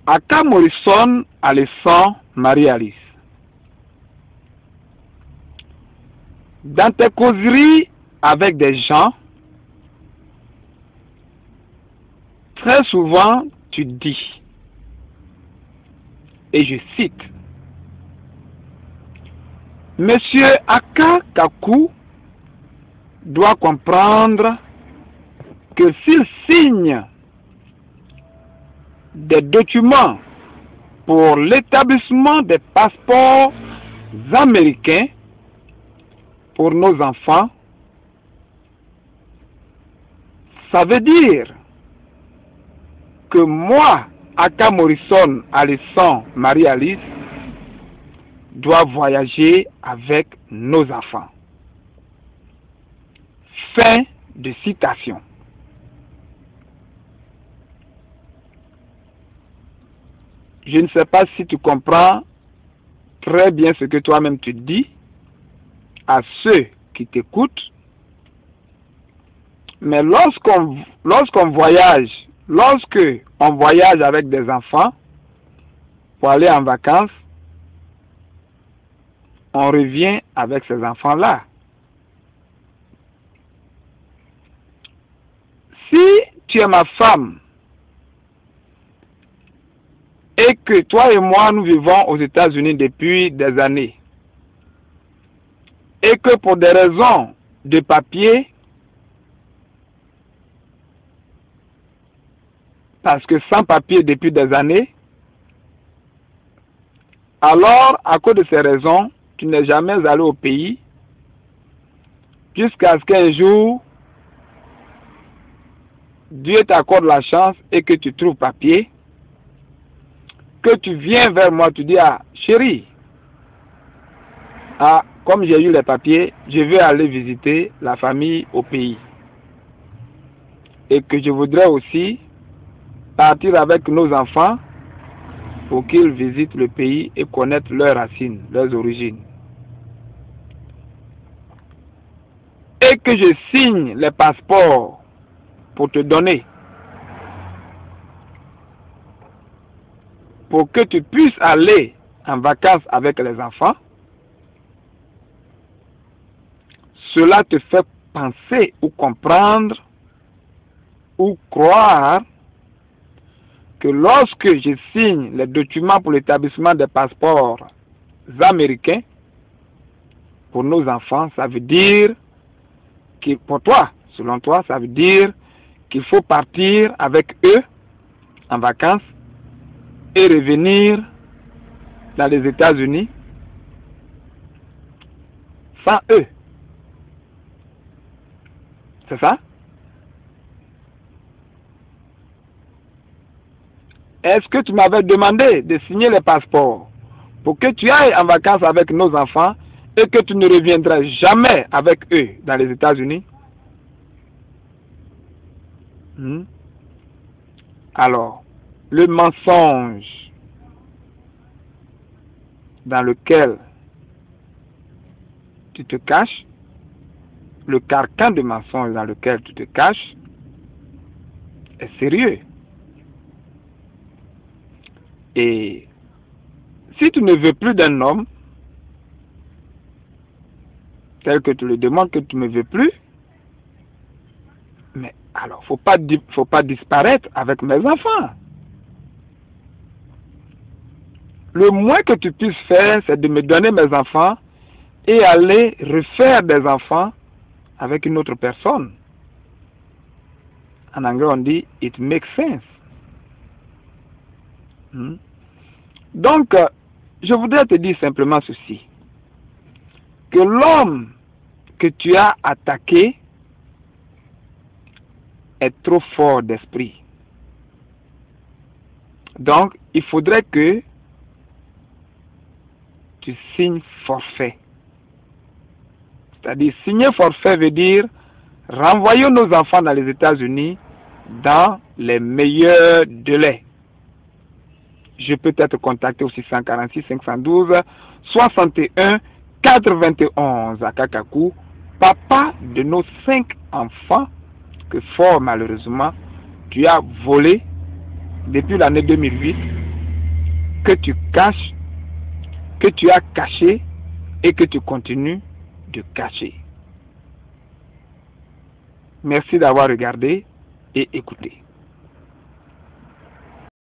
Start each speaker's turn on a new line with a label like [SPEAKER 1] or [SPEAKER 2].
[SPEAKER 1] Aka Morrison Alessandre Marie-Alice. Dans tes causeries avec des gens, très souvent tu dis, et je cite, Monsieur Aka Kaku doit comprendre que s'il signe des documents pour l'établissement des passeports américains pour nos enfants, ça veut dire que moi, Aka Morrison Alessandre Marie-Alice, dois voyager avec nos enfants. Fin de citation. Je ne sais pas si tu comprends très bien ce que toi-même tu dis à ceux qui t'écoutent, mais lorsqu'on voyage avec des enfants pour aller en vacances, on revient avec ces enfants-là. Si tu es ma femme et que toi et moi nous vivons aux États-Unis depuis des années et que pour des raisons de papier, parce que sans papier depuis des années, alors à cause de ces raisons, tu n'es jamais allé au pays jusqu'à ce qu'un jour Dieu t'accorde la chance et que tu trouves papier, que tu viens vers moi, tu dis, ah chérie, ah, comme j'ai eu les papiers, je vais aller visiter la famille au pays. Et que je voudrais aussi partir avec nos enfants pour qu'ils visitent le pays et connaissent leurs racines, leurs origines. Et que je signe les passeports pour te donner, pour que tu puisses aller en vacances avec les enfants, cela te fait penser ou comprendre ou croire que lorsque je signe les documents pour l'établissement des passeports américains pour nos enfants, ça veut dire que pour toi, selon toi, ça veut dire qu'il faut partir avec eux en vacances et revenir dans les États-Unis sans eux. C'est ça? Est-ce que tu m'avais demandé de signer les passeports pour que tu ailles en vacances avec nos enfants et que tu ne reviendras jamais avec eux dans les États-Unis? Alors, le mensonge dans lequel tu te caches, le carcan de mensonge dans lequel tu te caches est sérieux. Et si tu ne veux plus d'un homme, tel que tu le demandes, que tu ne me veux plus, mais alors, faut pas disparaître avec mes enfants. Le moins que tu puisses faire, c'est de me donner mes enfants et aller refaire des enfants avec une autre personne. En anglais, on dit « it makes sense ». Donc, je voudrais te dire simplement ceci, que l'homme que tu as attaqué est trop fort d'esprit. Donc, il faudrait que tu signes forfait. C'est-à-dire, signer forfait veut dire renvoyer nos enfants dans les États-Unis dans les meilleurs délais. Je peux être contacté au 646 512 61 91 à Kakaku, papa de nos 5 enfants que fort malheureusement tu as volé depuis l'année 2008 que tu caches, que tu as caché et que tu continues de cacher. Merci d'avoir regardé et écouté.